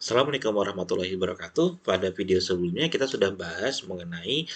Assalamualaikum warahmatullahi wabarakatuh. Pada video sebelumnya kita sudah bahas mengenai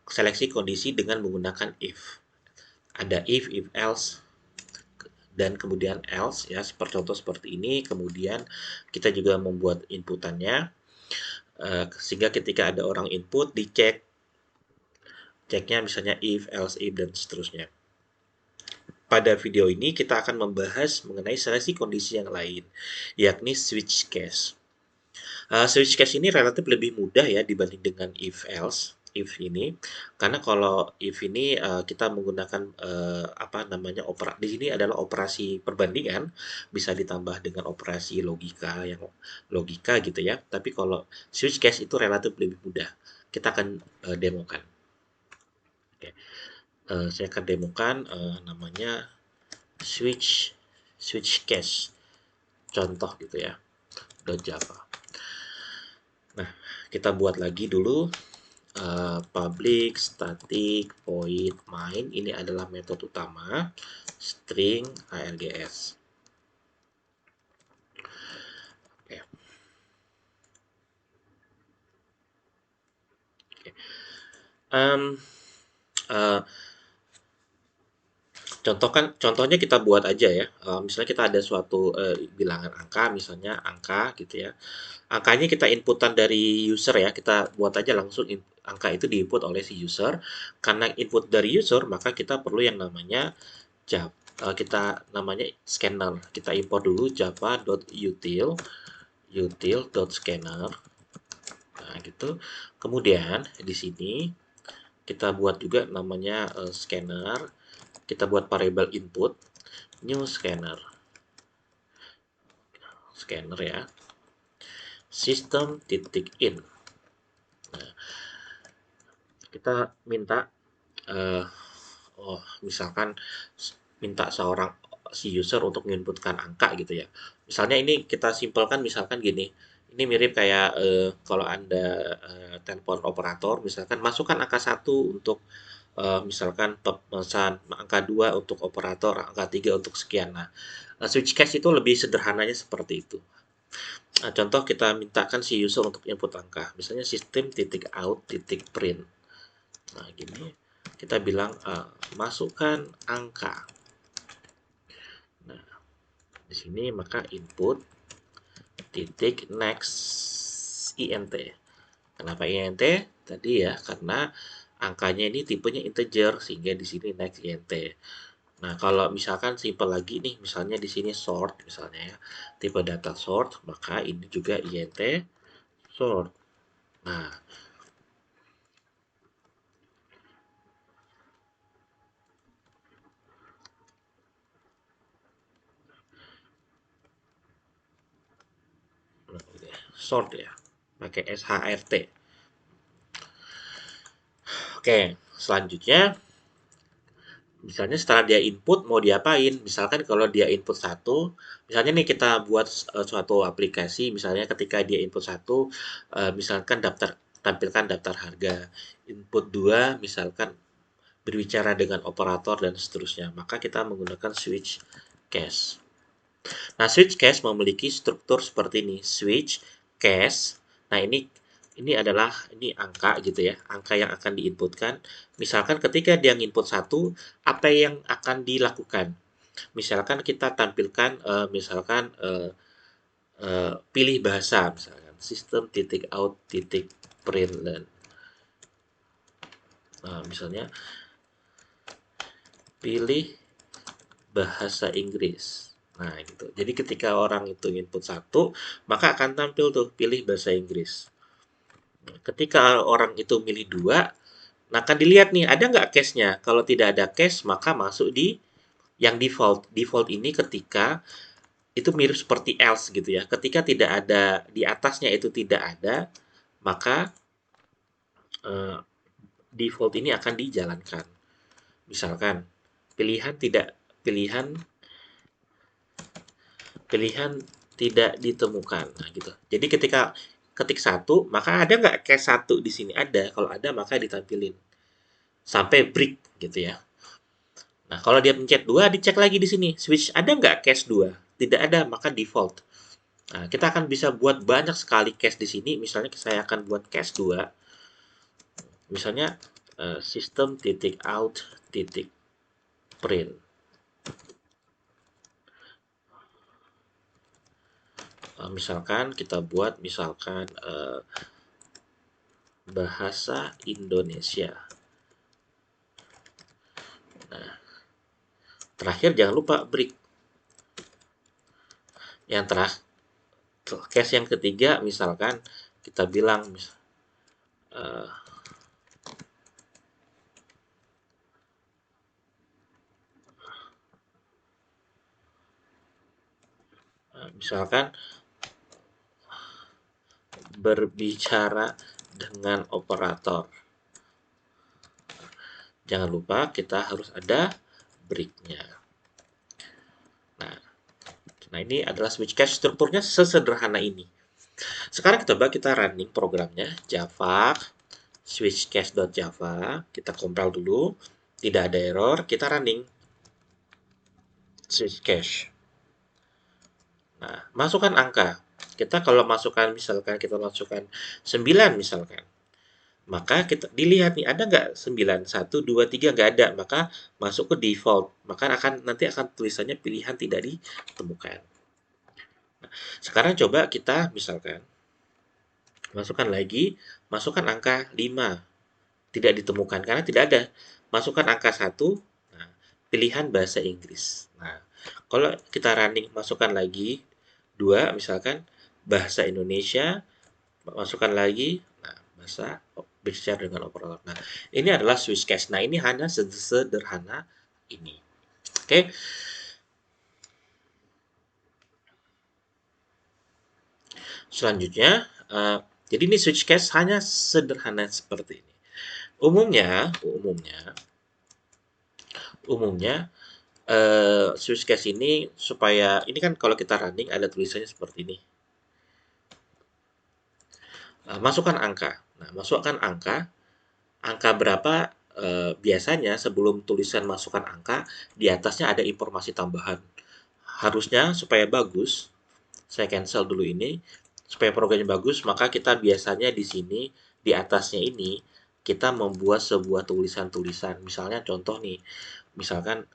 seleksi kondisi dengan menggunakan if. Ada if else, dan kemudian else ya, seperti contoh seperti ini. Kemudian kita juga membuat inputannya sehingga ketika ada orang input ceknya misalnya if, else, if dan seterusnya. Pada video ini kita akan membahas mengenai seleksi kondisi yang lain, yakni switch case. Switch case ini relatif lebih mudah ya dibanding dengan if ini, karena kalau if ini kita menggunakan di sini adalah operasi perbandingan, bisa ditambah dengan operasi logika gitu ya. Tapi kalau switch case itu relatif lebih mudah. Kita akan demokan. Oke. Saya akan demokan namanya switch case contoh gitu ya, .java. Nah, kita buat lagi dulu public static void main. Ini adalah metode utama string args. Oke. Oke. Contohnya kita buat aja ya. Misalnya kita ada suatu bilangan angka, misalnya angka gitu ya. Angkanya kita inputan dari user ya. Kita buat aja langsung angka itu diinput oleh si user. Karena input dari user, maka kita perlu yang namanya kita namanya scanner. Kita import dulu java.util.scanner. Nah, gitu. Kemudian di sini kita buat juga namanya scanner. Kita buat variable input new scanner ya, system titik in. Nah, kita minta misalkan minta si user untuk menginputkan angka gitu ya. Misalnya ini kita simpelkan, misalkan gini. Ini mirip kayak kalau Anda telepon operator, misalkan masukkan angka 1 untuk misalkan pemesan, angka 2 untuk operator, angka 3 untuk sekian. Nah, switch case itu lebih sederhananya seperti itu. Nah, contoh kita mintakan si user untuk input angka, misalnya sistem titik out titik print. Nah, gini kita bilang masukkan angka. Nah, di sini maka input titik next int. Kenapa int? Tadi ya karena angkanya ini tipenya integer sehingga di sini next int. Nah, kalau misalkan simple lagi nih, misalnya di sini sort misalnya ya, tipe data sort, maka ini juga int sort. Nah, sort ya, pakai shrт. Oke, selanjutnya misalnya setelah dia input mau diapain, misalkan kalau dia input 1, misalnya nih kita buat suatu aplikasi, misalnya ketika dia input 1, misalkan tampilkan daftar harga, input 2 misalkan berbicara dengan operator dan seterusnya, maka kita menggunakan switch case. Nah, switch case memiliki struktur seperti ini, switch case. Nah, ini angka gitu ya, angka yang akan diinputkan. Misalkan ketika dia input 1, apa yang akan dilakukan? Misalkan kita tampilkan pilih bahasa, misalkan sistem titik out titik print. Nah, misalnya pilih bahasa Inggris. Nah, gitu. Jadi ketika orang itu input 1, maka akan tampil tuh pilih bahasa Inggris. Ketika orang itu milih 2, nah akan dilihat nih ada nggak case-nya. Kalau tidak ada case, maka masuk di yang default. Default ini ketika itu mirip seperti else gitu ya. Ketika tidak ada di atasnya itu tidak ada, maka default ini akan dijalankan. Misalkan pilihan tidak ditemukan. Nah, gitu. Jadi ketika ketik 1, maka ada nggak case 1 di sini? Ada. Kalau ada, maka ditampilin. Sampai break gitu ya. Nah, kalau dia pencet 2, dicek lagi di sini. Switch ada nggak case 2? Tidak ada, maka default. Nah, kita akan bisa buat banyak sekali case di sini. Misalnya saya akan buat case 2. Misalnya sistem titik out titik print. Misalkan kita buat misalkan bahasa Indonesia. Nah, terakhir jangan lupa break. Yang terakhir, case yang ketiga misalkan kita bilang uh, misalkan berbicara dengan operator. Jangan lupa kita harus ada breaknya. Nah, ini adalah switch case, strukturnya sesederhana ini. Sekarang kita running programnya Java switchcase.java. Kita compile dulu, tidak ada error, kita running switch cache. Nah, masukkan angka. Kita kalau masukkan misalkan kita masukkan 9 misalkan. Maka kita dilihat nih ada nggak 9, 1, 2, 3 nggak ada. Maka masuk ke default. Maka nanti akan tulisannya pilihan tidak ditemukan. Nah, sekarang coba kita misalkan masukkan lagi, masukkan angka 5. Tidak ditemukan karena tidak ada. Masukkan angka 1, nah, pilihan bahasa Inggris. Nah, kalau kita running masukkan lagi 2 misalkan bahasa Indonesia, masukkan lagi nah bahasa berbicara dengan operator. Nah, ini adalah switch case. Nah, ini hanya sederhana ini. Oke. Selanjutnya jadi ini switch case hanya sederhana seperti ini. Umumnya switch case ini supaya ini kan kalau kita running ada tulisannya seperti ini. Masukkan angka. Nah, masukkan angka berapa biasanya sebelum tulisan masukkan angka di atasnya ada informasi tambahan. Harusnya supaya bagus, saya cancel dulu ini. Supaya programnya bagus, maka kita biasanya di sini di atasnya ini kita membuat sebuah tulisan-tulisan. Misalnya contoh nih, misalkan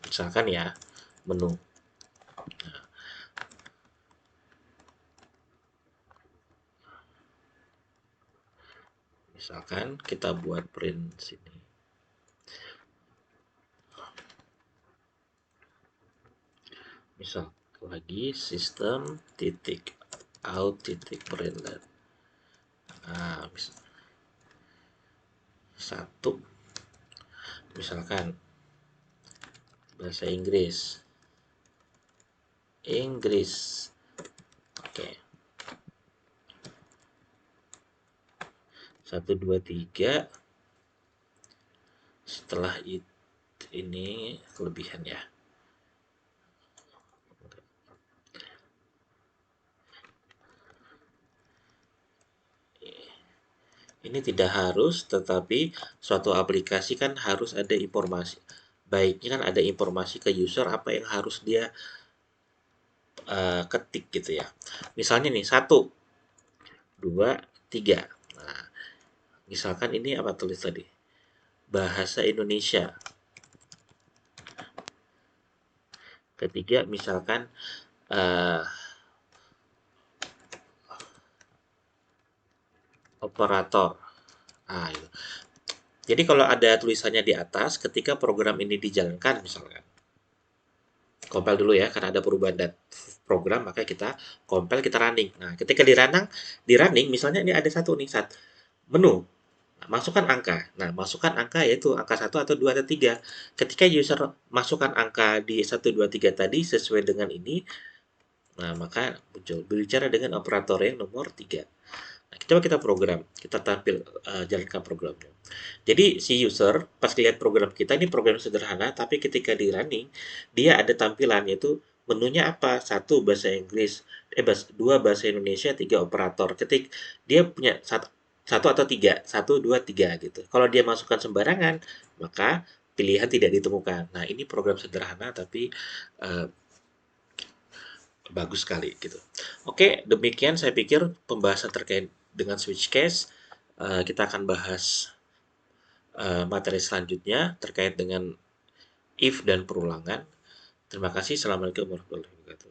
misalkan ya menu. Misalkan kita buat print sini. Misal lagi sistem titik out titik println. Nah, satu misalkan bahasa Inggris. Oke. 1 2 3. Setelah ini kelebihan ya. Ini tidak harus, tetapi suatu aplikasi kan harus ada informasi. Baiknya kan ada informasi ke user apa yang harus dia ketik gitu ya. Misalnya nih 1, 2, 3. Nah, misalkan ini apa tulis tadi? Bahasa Indonesia. Ketiga misalkan operator. Nah, itu. Jadi kalau ada tulisannya di atas, ketika program ini dijalankan misalkan, compile dulu ya, karena ada perubahan program, maka kita compile, kita running. Nah, ketika di running misalnya ini ada satu nih, menu. Nah, masukkan angka. Nah, masukkan angka yaitu angka 1 atau 2 atau 3. Ketika user masukkan angka di 1, 2, 3 tadi sesuai dengan ini, nah maka muncul berbicara dengan operator yang nomor 3. Nah, coba kita program, kita tampil jalankan programnya. Jadi si user pas lihat program kita ini program sederhana, tapi ketika di running dia ada tampilan yaitu menunya apa? Satu bahasa Inggris, dua bahasa Indonesia, tiga operator. Ketik dia punya satu atau tiga, satu dua tiga gitu. Kalau dia masukkan sembarangan, maka pilihan tidak ditemukan. Nah, ini program sederhana tapi Bagus sekali gitu. Oke, demikian saya pikir pembahasan terkait dengan switch case. Kita akan bahas materi selanjutnya terkait dengan if dan perulangan. Terima kasih. Assalamualaikum warahmatullahi wabarakatuh.